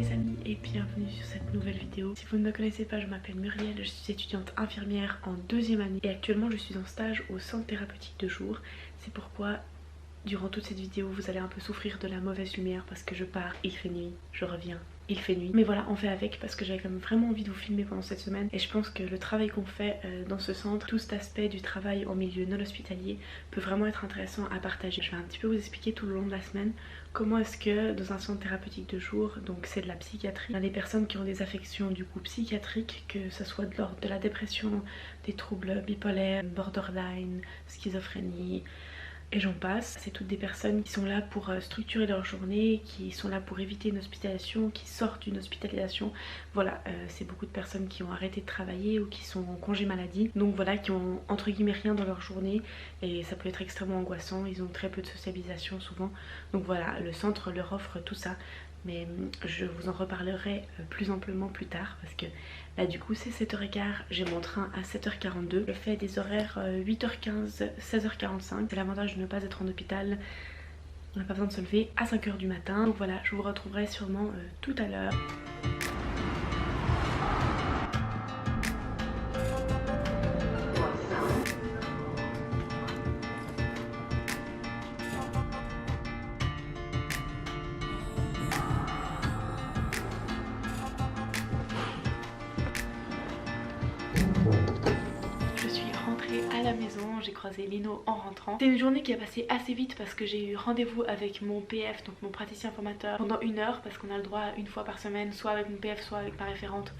les amis et bienvenue sur cette nouvelle vidéo. Si vous ne me connaissez pas, je m'appelle Muriel, je suis étudiante infirmière en 2e année et actuellement je suis en stage au centre thérapeutique de jour. C'est pourquoi durant toute cette vidéo vous allez un peu souffrir de la mauvaise lumière parce que je pars, il fait nuit, je reviens, il fait nuit. Mais voilà, on fait avec parce que j'avais quand même vraiment envie de vous filmer pendant cette semaine et je pense que le travail qu'on fait dans ce centre, tout cet aspect du travail en milieu non hospitalier peut vraiment être intéressant à partager. Je vais un petit peu vous expliquer tout le long de la semaine comment est-ce que dans un centre thérapeutique de jour, donc c'est de la psychiatrie, il y a des personnes qui ont des affections du coup psychiatriques, que ce soit de l'ordre de la dépression, des troubles bipolaires, borderline, schizophrénie, et j'en passe. C'est toutes des personnes qui sont là pour structurer leur journée, qui sont là pour éviter une hospitalisation, qui sortent d'une hospitalisation. Voilà, c'est beaucoup de personnes qui ont arrêté de travailler ou qui sont en congé maladie. Donc voilà, qui ont entre guillemets rien dans leur journée et ça peut être extrêmement angoissant. Ils ont très peu de socialisation souvent. Donc voilà, le centre leur offre tout ça. Mais je vous en reparlerai plus amplement plus tard parce que là du coup c'est 7h15, j'ai mon train à 7h42. Je fais des horaires 8h15, 16h45. C'est l'avantage de ne pas être en hôpital. On n'a pas besoin de se lever à 5h du matin. Donc voilà, je vous retrouverai sûrement tout à l'heure. À la maison, j'ai croisé Lino en rentrant. C'est une journée qui a passé assez vite parce que j'ai eu rendez-vous avec mon PF, donc mon praticien formateur, pendant 1 heure parce qu'on a le droit une fois par semaine, soit avec mon PF, soit avec ma référente,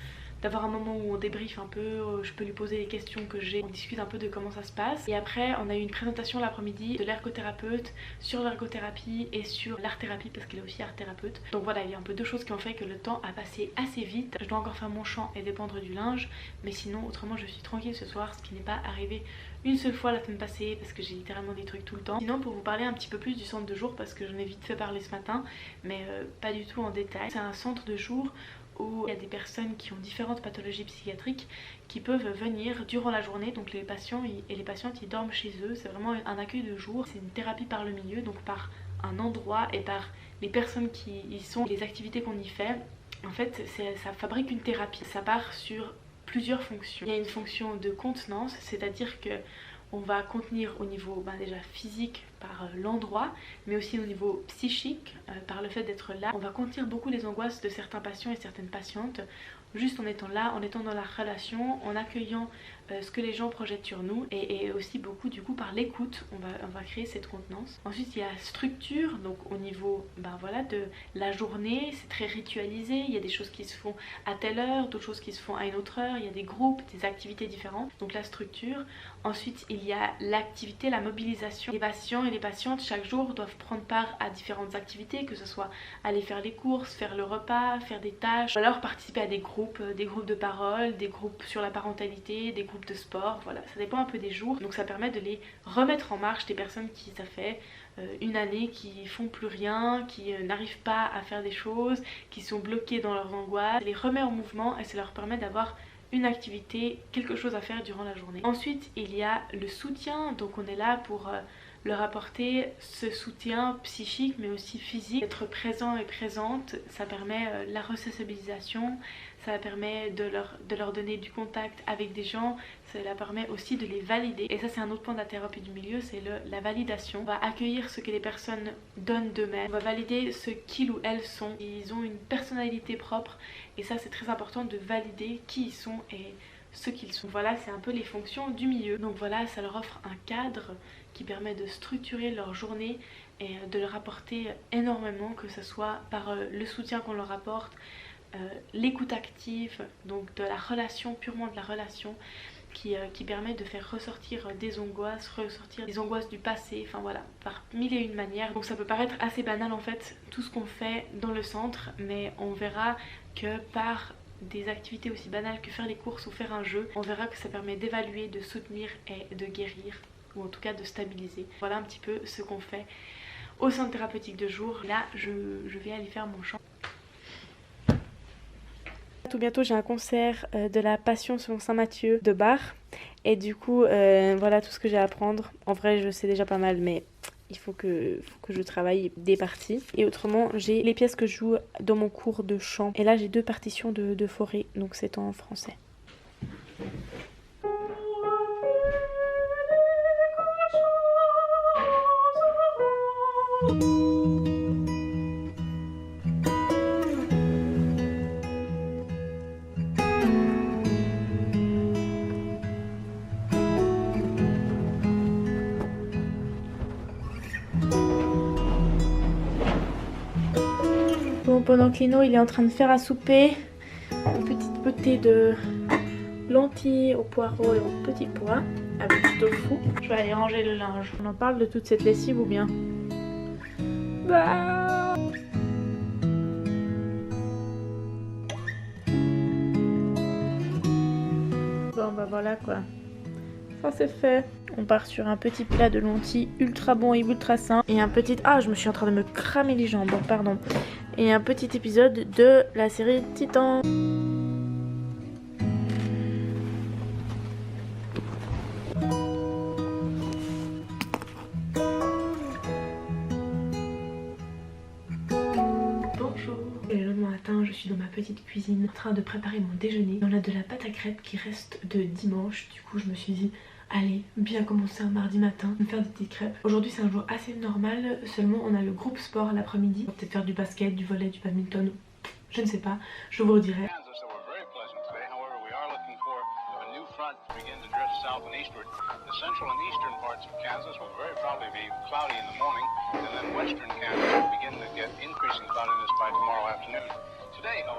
d'avoir un moment où on débriefe un peu, je peux lui poser les questions que j'ai, on discute un peu de comment ça se passe. Et après on a eu une présentation l'après-midi de l'ergothérapeute sur l'ergothérapie et sur l'art-thérapie parce qu'il est aussi art-thérapeute. Donc voilà, il y a un peu deux choses qui ont fait que le temps a passé assez vite. Je dois encore faire mon chant et dépendre du linge, mais sinon autrement je suis tranquille ce soir, ce qui n'est pas arrivé une seule fois la semaine passée parce que j'ai littéralement des trucs tout le temps. Sinon pour vous parler un petit peu plus du centre de jour parce que j'en ai vite fait parler ce matin mais pas du tout en détail. C'est un centre de jour où il y a des personnes qui ont différentes pathologies psychiatriques qui peuvent venir durant la journée. Donc les patients et les patientes ils dorment chez eux, c'est vraiment un accueil de jour. C'est une thérapie par le milieu, donc par un endroit et par les personnes qui y sont, les activités qu'on y fait. En fait ça fabrique une thérapie, ça part sur plusieurs fonctions. Il y a une fonction de contenance, c'est-à-dire que on va contenir au niveau déjà physique par l'endroit, mais aussi au niveau psychique par le fait d'être là. On va contenir beaucoup les angoisses de certains patients et certaines patientes juste en étant là, en étant dans la relation, en accueillant ce que les gens projettent sur nous et aussi beaucoup du coup par l'écoute on va créer cette contenance. Ensuite il y a structure, donc au niveau voilà, de la journée, c'est très ritualisé, il y a des choses qui se font à telle heure, d'autres choses qui se font à une autre heure, il y a des groupes, des activités différentes, donc la structure. Ensuite il y a l'activité, la mobilisation. Les patients et les patientes chaque jour doivent prendre part à différentes activités, que ce soit aller faire les courses, faire le repas, faire des tâches, ou alors participer à des groupes de parole, des groupes sur la parentalité, des groupes de sport, voilà, ça dépend un peu des jours. Donc ça permet de les remettre en marche, des personnes qui ça fait une année qui font plus rien, qui n'arrivent pas à faire des choses, qui sont bloquées dans leurs angoisses. Ça les remet en mouvement et ça leur permet d'avoir une activité, quelque chose à faire durant la journée. Ensuite il y a le soutien, donc on est là pour leur apporter ce soutien psychique mais aussi physique. Être présent et présente, ça permet la resociabilisation, ça permet de leur donner du contact avec des gens, cela permet aussi de les valider. Et ça c'est un autre point de la thérapie du milieu, c'est la validation. On va accueillir ce que les personnes donnent d'eux-mêmes, on va valider ce qu'ils ou elles sont. Ils ont une personnalité propre et ça c'est très important de valider qui ils sont et ce qu'ils sont. Voilà, c'est un peu les fonctions du milieu. Donc voilà, ça leur offre un cadre qui permet de structurer leur journée et de leur apporter énormément, que ce soit par le soutien qu'on leur apporte, l'écoute active, donc de la relation, purement de la relation, qui permet de faire ressortir des angoisses du passé, enfin voilà, par mille et une manières. Donc ça peut paraître assez banal en fait tout ce qu'on fait dans le centre, mais on verra que par des activités aussi banales que faire les courses ou faire un jeu, on verra que ça permet d'évaluer, de soutenir et de guérir, ou en tout cas de stabiliser. Voilà un petit peu ce qu'on fait au centre thérapeutique de jour. Là je vais aller faire mon chant. Tout bientôt j'ai un concert de la Passion selon Saint Matthieu de Bach et du coup voilà tout ce que j'ai à apprendre. En vrai je sais déjà pas mal mais il faut que je travaille des parties. Et autrement, j'ai les pièces que je joue dans mon cours de chant. Et là, j'ai 2 partitions de forêt, donc c'est en français. Bon, pendant que Lino il est en train de faire à souper, une petite potée de lentilles au poireau et au petit pois avec du tofu. Je vais aller ranger le linge. On en parle de toute cette lessive ou bien? Bah... Bon bah voilà quoi. Ça c'est fait. On part sur un petit plat de lentilles ultra bon et ultra sain. Et un petit... Ah, je me suis en train de me cramer les jambes, pardon. Et un petit épisode de la série Titan. Bonjour. Et le matin, je suis dans ma petite cuisine en train de préparer mon déjeuner. On a de la pâte à crêpes qui reste de dimanche. Du coup, je me suis dit... Allez, bien commencer un mardi matin, me faire des petites crêpes. Aujourd'hui c'est un jour assez normal, seulement on a le groupe sport l'après-midi. On va peut-être faire du basket, du volley, du badminton, je ne sais pas, je vous redirai.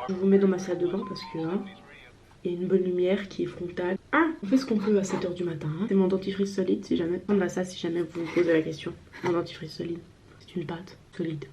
Je vous mets dans ma salle de bain parce que il y a une bonne lumière qui est frontale. Ah, on fait ce qu'on peut à 7 h du matin. Hein. C'est mon dentifrice solide si jamais. On a ça si jamais vous vous posez la question. Mon dentifrice solide. C'est une pâte solide.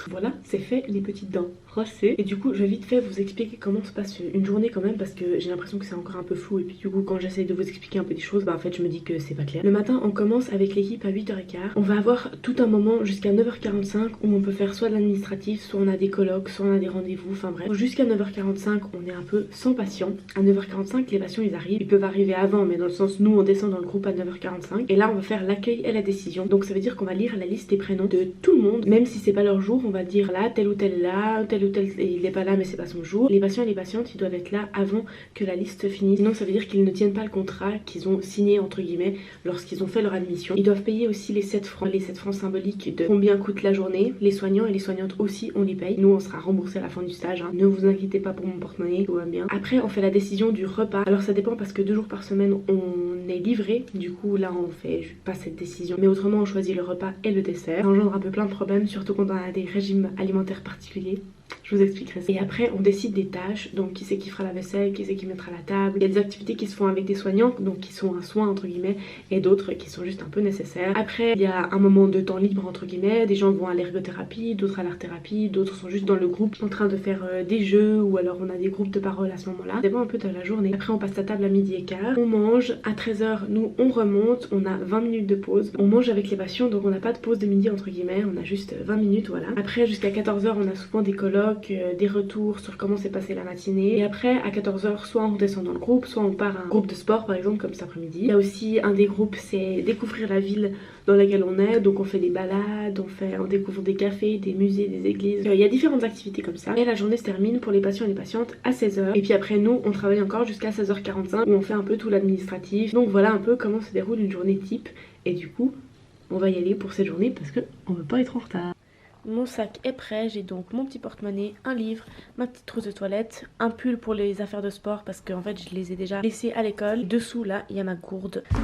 Voilà, c'est fait les petites dents rossées. Et du coup, je vais vite fait vous expliquer comment se passe une journée quand même parce que j'ai l'impression que c'est encore un peu flou. Et puis du coup, quand j'essaye de vous expliquer un peu des choses, bah en fait, je me dis que c'est pas clair. Le matin, on commence avec l'équipe à 8h15. On va avoir tout un moment jusqu'à 9h45 où on peut faire soit de l'administratif, soit on a des colloques, soit on a des rendez-vous, enfin bref. Jusqu'à 9h45, on est un peu sans patients. À 9h45, les patients ils arrivent. Ils peuvent arriver avant, mais dans le sens, nous on descend dans le groupe à 9h45. Et là, on va faire l'accueil et la décision. Donc ça veut dire qu'on va lire la liste des prénoms de tout le monde, même si c'est pas leur jour. On va dire là, tel ou tel là, tel ou tel, il est pas là mais c'est pas son jour. Les patients et les patientes ils doivent être là avant que la liste finisse, sinon ça veut dire qu'ils ne tiennent pas le contrat qu'ils ont signé entre guillemets lorsqu'ils ont fait leur admission. Ils doivent payer aussi les 7 francs symboliques de combien coûte la journée. Les soignants et les soignantes aussi on les paye, nous on sera remboursé à la fin du stage hein. Ne vous inquiétez pas pour mon porte-monnaie, tout va bien. Après on fait la décision du repas, alors ça dépend parce que 2 jours par semaine on est livré, du coup là on fait pas cette décision, mais autrement on choisit le repas et le dessert. Ça engendre un peu plein de problèmes, surtout quand on a des régimes alimentaires particuliers. Je vous expliquerai ça. Et après on décide des tâches, donc qui c'est qui fera la vaisselle, qui c'est qui mettra la table. Il y a des activités qui se font avec des soignants, donc qui sont un soin entre guillemets, et d'autres qui sont juste un peu nécessaires. Après il y a un moment de temps libre entre guillemets, des gens vont à l'ergothérapie, d'autres à l'art-thérapie, d'autres sont juste dans le groupe en train de faire des jeux, ou alors on a des groupes de parole à ce moment-là. Ça dépend un peu de la journée. Après on passe à table à 12h15, on mange, à 13h nous on remonte, on a 20 minutes de pause. On mange avec les patients, donc on n'a pas de pause de midi entre guillemets, on a juste 20 minutes voilà. Après jusqu'à 14h on a souvent des colloques, des retours sur comment s'est passée la matinée. Et après à 14h soit on redescend dans le groupe, soit on part à un groupe de sport par exemple comme cet après-midi. Il y a aussi un des groupes, c'est découvrir la ville dans laquelle on est, donc on fait des balades, on découvre des cafés, des musées, des églises. Il y a différentes activités comme ça. Et la journée se termine pour les patients et les patientes à 16h. Et puis après nous on travaille encore jusqu'à 16h45 où on fait un peu tout l'administratif. Donc voilà un peu comment se déroule une journée type. Et du coup on va y aller pour cette journée parce que on veut pas être en retard. Mon sac est prêt, j'ai donc mon petit porte-monnaie, un livre, ma petite trousse de toilette, un pull pour les affaires de sport parce qu'en fait je les ai déjà laissés à l'école. Dessous là, il y a ma gourde. Je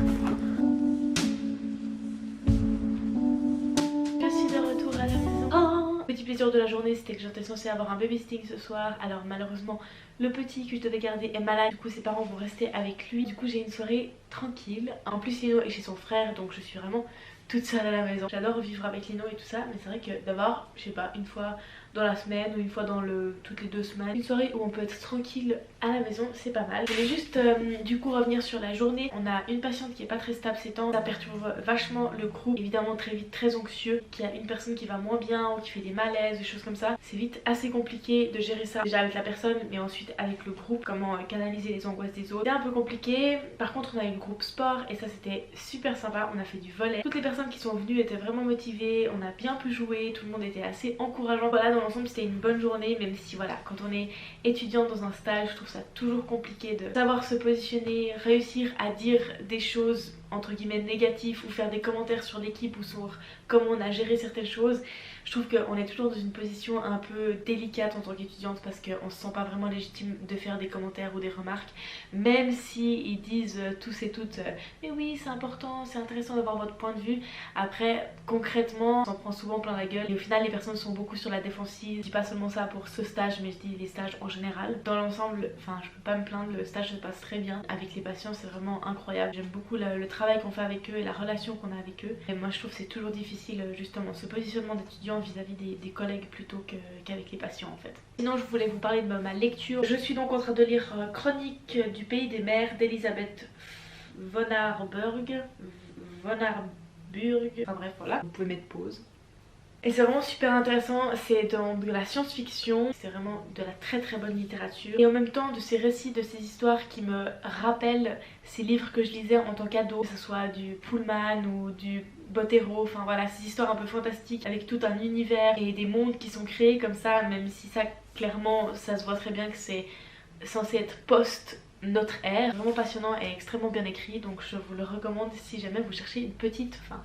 suis de retour à la maison. Oh, petit plaisir de la journée, c'était que j'étais censée avoir un babysitting ce soir. Alors malheureusement, le petit que je devais garder est malade. Du coup ses parents vont rester avec lui. Du coup j'ai une soirée tranquille. En plus Lino est chez son frère, donc je suis vraiment toute seule à la maison. J'adore vivre avec Lino et tout ça, mais c'est vrai que d'avoir, je sais pas, une fois dans la semaine ou une fois dans toutes les 2 semaines, une soirée où on peut être tranquille à la maison, c'est pas mal. Je voulais juste du coup revenir sur la journée. On a une patiente qui est pas très stable ces temps, ça perturbe vachement le groupe, évidemment très vite très anxieux, qu'il y a une personne qui va moins bien ou qui fait des malaises, des choses comme ça. C'est vite assez compliqué de gérer ça, déjà avec la personne mais ensuite avec le groupe, comment canaliser les angoisses des autres. C'est un peu compliqué. Par contre on a eu le groupe sport et ça c'était super sympa, on a fait du volley. Toutes les personnes qui sont venues étaient vraiment motivées, on a bien pu jouer, tout le monde était assez encourageant. Voilà, dans l'ensemble c'était une bonne journée, même si voilà, quand on est étudiant dans un stage, je trouve ça toujours compliqué de savoir se positionner, réussir à dire des choses entre guillemets négatives ou faire des commentaires sur l'équipe ou sur comment on a géré certaines choses. Je trouve qu'on est toujours dans une position un peu délicate en tant qu'étudiante parce qu'on se sent pas vraiment légitime de faire des commentaires ou des remarques, même si ils disent tous et toutes mais oui c'est important, c'est intéressant d'avoir votre point de vue. Après concrètement on s'en prend souvent plein la gueule et au final les personnes sont beaucoup sur la défensive. Je dis pas seulement ça pour ce stage mais je dis les stages en général. Dans l'ensemble, enfin je peux pas me plaindre, le stage se passe très bien avec les patients, c'est vraiment incroyable. J'aime beaucoup le travail qu'on fait avec eux et la relation qu'on a avec eux. Et moi je trouve que c'est toujours difficile justement ce positionnement d'étudiant vis-à-vis des collègues plutôt qu'avec les patients en fait. Sinon je voulais vous parler de ma lecture. Je suis donc en train de lire Chronique du pays des mers d'Elisabeth von Arburg. Enfin bref voilà, vous pouvez mettre pause. Et c'est vraiment super intéressant, c'est dans de la science-fiction, c'est vraiment de la très très bonne littérature. Et en même temps de ces récits, de ces histoires qui me rappellent ces livres que je lisais en tant qu'ado, que ce soit du Pullman ou du Bottero, enfin voilà, ces histoires un peu fantastiques avec tout un univers et des mondes qui sont créés comme ça, même si ça clairement ça se voit très bien que c'est censé être post notre ère. Vraiment passionnant et extrêmement bien écrit, donc je vous le recommande si jamais vous cherchez une petite, enfin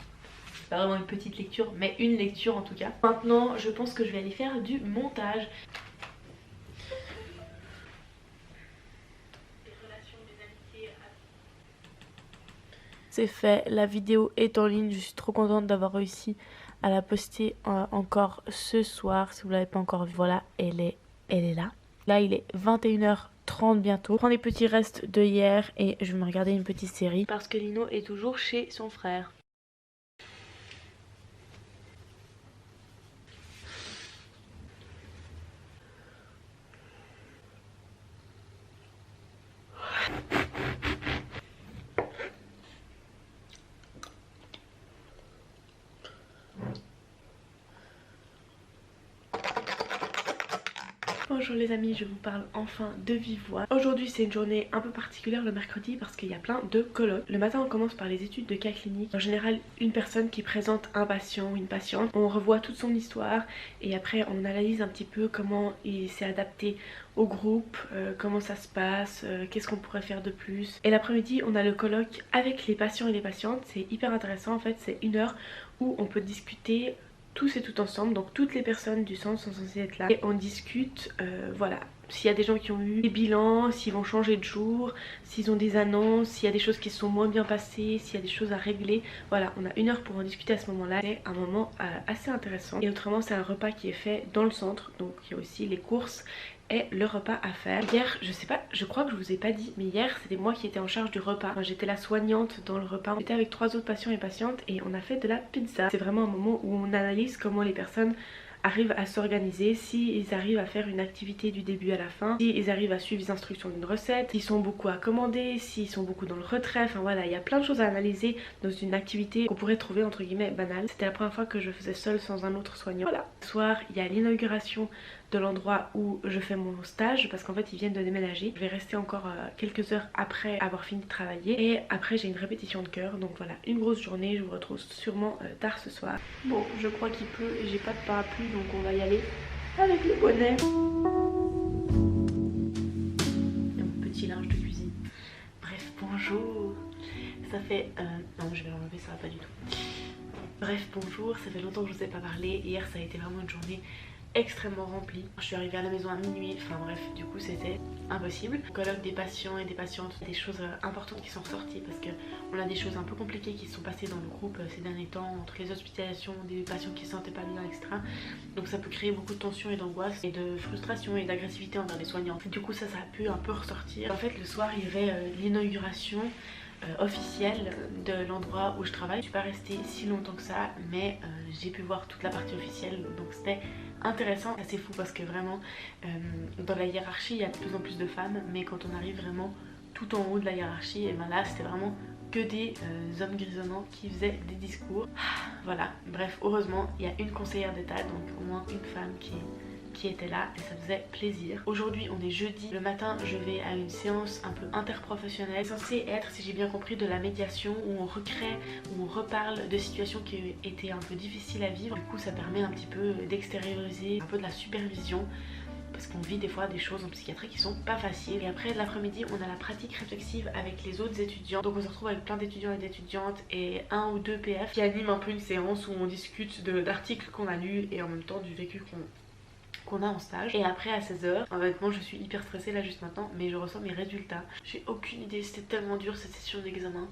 pas vraiment une petite lecture mais une lecture en tout cas. Maintenant je pense que je vais aller faire du montage. C'est fait, la vidéo est en ligne, je suis trop contente d'avoir réussi à la poster encore ce soir. Si vous l'avez pas encore vue, voilà, elle est là. Là il est 21h30 bientôt. Je prends des petits restes de hier et je vais me regarder une petite série parce que Lino est toujours chez son frère. Bonjour les amis, je vous parle enfin de vive voix. Aujourd'hui c'est une journée un peu particulière le mercredi parce qu'il y a plein de colloques. Le matin on commence par les études de cas cliniques. En général une personne qui présente un patient ou une patiente. On revoit toute son histoire et après on analyse un petit peu comment il s'est adapté au groupe, comment ça se passe, qu'est-ce qu'on pourrait faire de plus. Et l'après-midi on a le colloque avec les patients et les patientes. C'est hyper intéressant en fait, c'est 1 heure où on peut discuter tous et tout ensemble, donc toutes les personnes du centre sont censées être là et on discute, voilà, s'il y a des gens qui ont eu des bilans, s'ils vont changer de jour, s'ils ont des annonces, s'il y a des choses qui se sont moins bien passées, s'il y a des choses à régler. Voilà, on a 1 heure pour en discuter à ce moment-là. C'est un moment assez intéressant. Et autrement c'est un repas qui est fait dans le centre, donc il y a aussi les courses et le repas à faire. Hier, je sais pas, je crois que je vous ai pas dit, mais hier c'était moi qui étais en charge du repas. Enfin, j'étais la soignante dans le repas. J'étais avec 3 autres patients et patientes et on a fait de la pizza. C'est vraiment un moment où on analyse comment les personnes arrivent à s'organiser, s'ils arrivent à faire une activité du début à la fin, s'ils arrivent à suivre les instructions d'une recette, s'ils sont beaucoup à commander, s'ils sont beaucoup dans le retrait, enfin voilà, il y a plein de choses à analyser dans une activité qu'on pourrait trouver entre guillemets banale. C'était la première fois que je faisais seule sans un autre soignant. Voilà, ce soir il y a l'inauguration de l'endroit où je fais mon stage parce qu'en fait ils viennent de déménager. Je vais rester encore quelques heures après avoir fini de travailler et après j'ai une répétition de chœur, donc voilà, une grosse journée. Je vous retrouve sûrement tard ce soir. Bon, je crois qu'il pleut et j'ai pas de parapluie donc on va y aller avec le bonnet. Et mon petit linge de cuisine. Bref, bonjour. Ça fait... non, je vais l'enlever, ça va pas du tout. Bref, bonjour, ça fait longtemps que je vous ai pas parlé. Hier ça a été vraiment une journée extrêmement remplie. Je suis arrivée à la maison à minuit, enfin bref, du coup c'était impossible. Colloque des patients et des patientes, des choses importantes qui sont ressorties parce que on a des choses un peu compliquées qui se sont passées dans le groupe ces derniers temps, entre les hospitalisations, des patients qui se sentaient pas bien, etc. Donc ça peut créer beaucoup de tension et d'angoisse et de frustration et d'agressivité envers les soignants. Du coup ça a pu un peu ressortir. En fait le soir il y avait l'inauguration officielle de l'endroit où je travaille. Je suis pas restée si longtemps que ça, mais j'ai pu voir toute la partie officielle, donc c'était intéressant. C'est fou parce que vraiment dans la hiérarchie il y a de plus en plus de femmes, mais quand on arrive vraiment tout en haut de la hiérarchie, et ben là c'était vraiment que des hommes grisonnants qui faisaient des discours. Voilà, bref, heureusement il y a une conseillère d'état, donc au moins une femme qui était là et ça faisait plaisir. Aujourd'hui on est jeudi, le matin je vais à une séance un peu interprofessionnelle. C'est censé être, si j'ai bien compris, de la médiation où on recrée, où on reparle de situations qui étaient un peu difficiles à vivre. Du coup ça permet un petit peu d'extérioriser, un peu de la supervision, parce qu'on vit des fois des choses en psychiatrie qui sont pas faciles. Et après l'après-midi on a la pratique réflexive avec les autres étudiants, donc on se retrouve avec plein d'étudiants et d'étudiantes et un ou deux PF qui animent un peu une séance où on discute d'articles qu'on a lus et en même temps du vécu qu'on a en stage. Et après à 16h, honnêtement je suis hyper stressée là juste maintenant, mais je reçois mes résultats. J'ai aucune idée, c'était tellement dur cette session d'examen.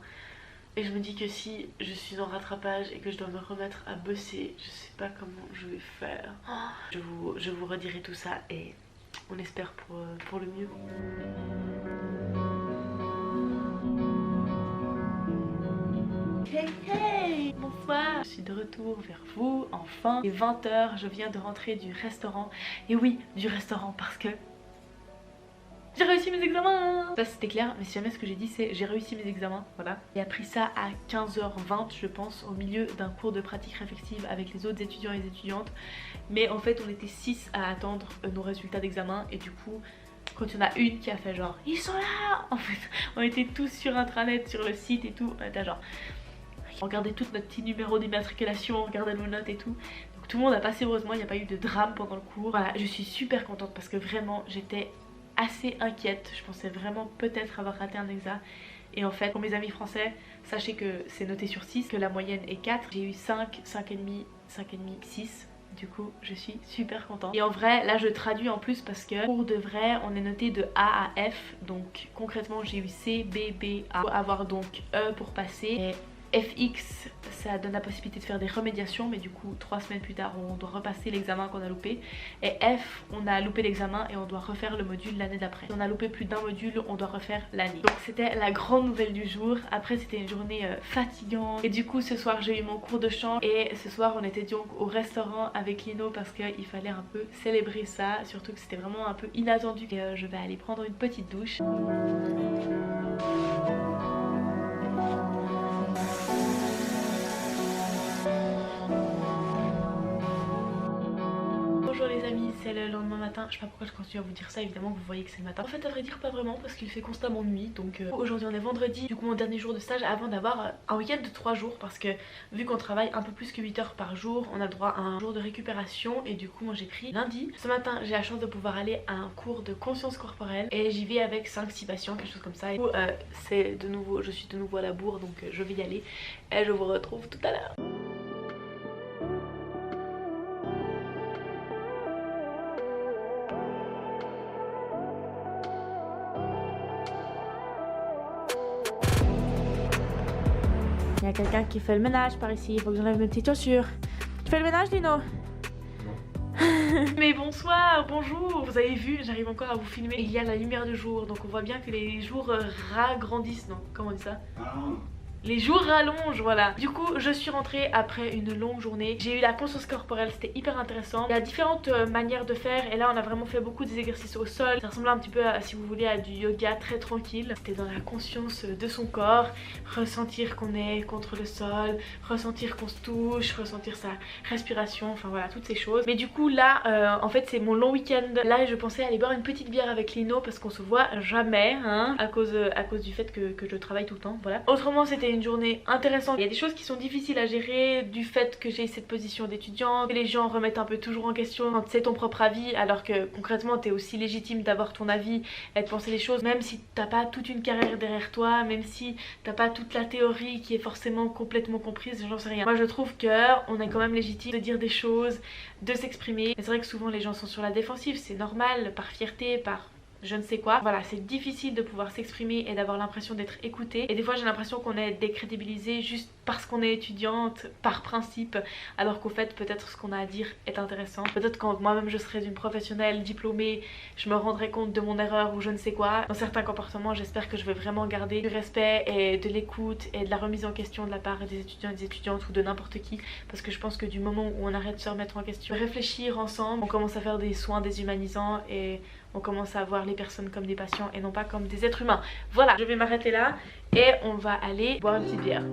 Et je me dis que si je suis en rattrapage et que je dois me remettre à bosser, je sais pas comment je vais faire. Je vous redirai tout ça et on espère pour le mieux. Hey hey! Bonsoir! Je suis de retour vers vous, enfin. Il est 20h, je viens de rentrer du restaurant. Et oui, du restaurant parce que j'ai réussi mes examens! Ça c'était clair, mais si jamais ce que j'ai dit c'est j'ai réussi mes examens, voilà. J'ai appris ça à 15h20 je pense, au milieu d'un cours de pratique réflexive avec les autres étudiants et les étudiantes. Mais en fait on était 6 à attendre nos résultats d'examen et du coup quand il y en a une qui a fait genre ils sont là! En fait on était tous sur intranet, sur le site et tout, on était genre on regardait tout notre petit numéro d'immatriculation, on regardait nos notes et tout. Donc tout le monde a passé heureusement, il n'y a pas eu de drame pendant le cours. Voilà, je suis super contente parce que vraiment j'étais assez inquiète. Je pensais vraiment peut-être avoir raté un examen. Et en fait, pour mes amis français, sachez que c'est noté sur 6, que la moyenne est 4. J'ai eu 5, 5,5, 5,5, 6. Du coup, je suis super contente. Et en vrai, là je traduis en plus parce que pour de vrai, on est noté de A à F. Donc concrètement, j'ai eu C, B, B, A. Faut avoir donc E pour passer. Et FX, ça donne la possibilité de faire des remédiations, mais du coup 3 semaines plus tard on doit repasser l'examen qu'on a loupé. Et F, on a loupé l'examen et on doit refaire le module l'année d'après. Si on a loupé plus d'un module, on doit refaire l'année. Donc c'était la grande nouvelle du jour. Après c'était une journée fatigante. Et du coup ce soir j'ai eu mon cours de chant. Et ce soir on était donc au restaurant avec Lino parce qu'il fallait un peu célébrer ça. Surtout que c'était vraiment un peu inattendu. Et je vais aller prendre une petite douche. Bonjour les amis, c'est le lendemain matin. Je sais pas pourquoi je continue à vous dire ça, évidemment vous voyez que c'est le matin. En fait à vrai dire pas vraiment parce qu'il fait constamment nuit. Donc aujourd'hui on est vendredi, du coup mon dernier jour de stage avant d'avoir un week-end de 3 jours. Parce que vu qu'on travaille un peu plus que 8 heures par jour, on a le droit à un jour de récupération. Et du coup moi j'ai pris lundi. Ce matin j'ai la chance de pouvoir aller à un cours de conscience corporelle. Et j'y vais avec 5-6 patients, quelque chose comme ça. Et du coup c'est de nouveau, je suis de nouveau à la bourre, donc je vais y aller. Et je vous retrouve tout à l'heure. Il y a quelqu'un qui fait le ménage par ici, il faut que j'enlève mes petites chaussures. Tu fais le ménage Lino? Non. Mais bonsoir, bonjour, vous avez vu, j'arrive encore à vous filmer. Il y a la lumière du jour, donc on voit bien que les jours ragrandissent, non? Comment on dit ça? Les jours rallongent, voilà. Du coup, je suis rentrée après une longue journée. J'ai eu la conscience corporelle, c'était hyper intéressant. Il y a différentes manières de faire. Et là, on a vraiment fait beaucoup des exercices au sol. Ça ressemblait un petit peu, si vous voulez, à du yoga très tranquille. C'était dans la conscience de son corps. Ressentir qu'on est contre le sol. Ressentir qu'on se touche. Ressentir sa respiration. Enfin voilà, toutes ces choses. Mais du coup, là, en fait, c'est mon long week-end. Là, je pensais aller boire une petite bière avec Lino parce qu'on se voit jamais, hein, à cause du fait que je travaille tout le temps. Voilà. Autrement, c'était une journée intéressante. Il y a des choses qui sont difficiles à gérer du fait que j'ai cette position d'étudiante, que les gens remettent un peu toujours en question quand c'est ton propre avis, alors que concrètement t'es aussi légitime d'avoir ton avis et de penser les choses, même si t'as pas toute une carrière derrière toi, même si t'as pas toute la théorie qui est forcément complètement comprise, j'en sais rien. Moi je trouve que on est quand même légitime de dire des choses, de s'exprimer. C'est vrai que souvent les gens sont sur la défensive, c'est normal, par fierté, par je ne sais quoi. Voilà, c'est difficile de pouvoir s'exprimer et d'avoir l'impression d'être écouté. Et des fois j'ai l'impression qu'on est décrédibilisé juste parce qu'on est étudiante par principe, alors qu'au fait peut-être ce qu'on a à dire est intéressant. Peut-être quand moi-même je serais une professionnelle diplômée, je me rendrai compte de mon erreur ou je ne sais quoi. Dans certains comportements, j'espère que je vais vraiment garder du respect et de l'écoute et de la remise en question de la part des étudiants et des étudiantes ou de n'importe qui, parce que je pense que du moment où on arrête de se remettre en question, réfléchir ensemble, on commence à faire des soins déshumanisants et on commence à voir les personnes comme des patients et non pas comme des êtres humains. Voilà, je vais m'arrêter là et on va aller boire une petite bière.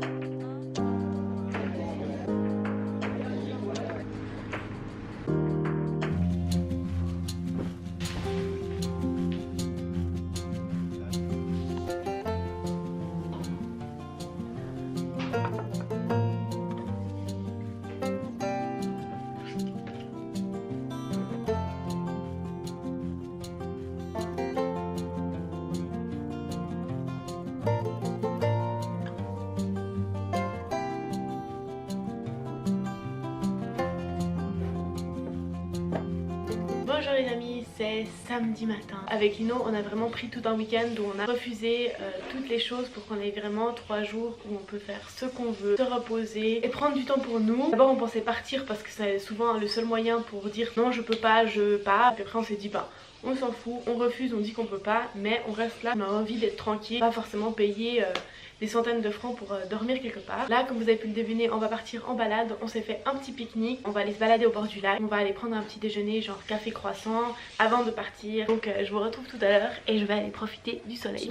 Bonjour les amis, c'est samedi matin. Avec Lino, on a vraiment pris tout un week-end où on a refusé toutes les choses pour qu'on ait vraiment 3 jours où on peut faire ce qu'on veut, se reposer et prendre du temps pour nous. D'abord on pensait partir parce que c'est souvent le seul moyen pour dire non je peux pas, je pars. Et après on s'est dit bah on s'en fout, on refuse, on dit qu'on peut pas, mais on reste là, on a envie d'être tranquille, pas forcément payer des centaines de francs pour dormir quelque part. Là comme vous avez pu le deviner, on va partir en balade, on s'est fait un petit pique-nique, on va aller se balader au bord du lac, on va aller prendre un petit déjeuner genre café croissant avant de partir. Donc je vous retrouve tout à l'heure et je vais aller profiter du soleil.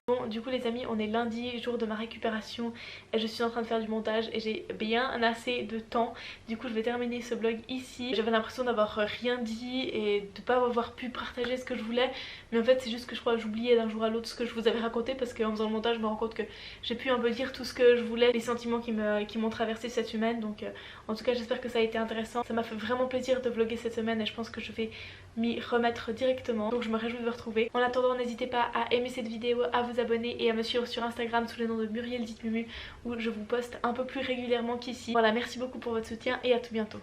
Bon, du coup les amis, on est lundi, jour de ma récupération et je suis en train de faire du montage et j'ai bien assez de temps. Du coup je vais terminer ce vlog ici. J'avais l'impression d'avoir rien dit et de pas avoir pu partager ce que je voulais, mais en fait c'est juste que je crois que j'oubliais d'un jour à l'autre ce que je vous avais raconté, parce qu'en faisant le montage je me rends compte que j'ai pu un peu dire tout ce que je voulais, les sentiments qui m'ont traversé cette semaine. Donc en tout cas j'espère que ça a été intéressant. Ça m'a fait vraiment plaisir de vlogger cette semaine et je pense que je vais m'y remettre directement. Donc je me réjouis de vous retrouver. En attendant, n'hésitez pas à aimer cette vidéo, à vous abonner et à me suivre sur Instagram sous le nom de Muriel Dite Mumu, où je vous poste un peu plus régulièrement qu'ici. Voilà, merci beaucoup pour votre soutien et à tout bientôt.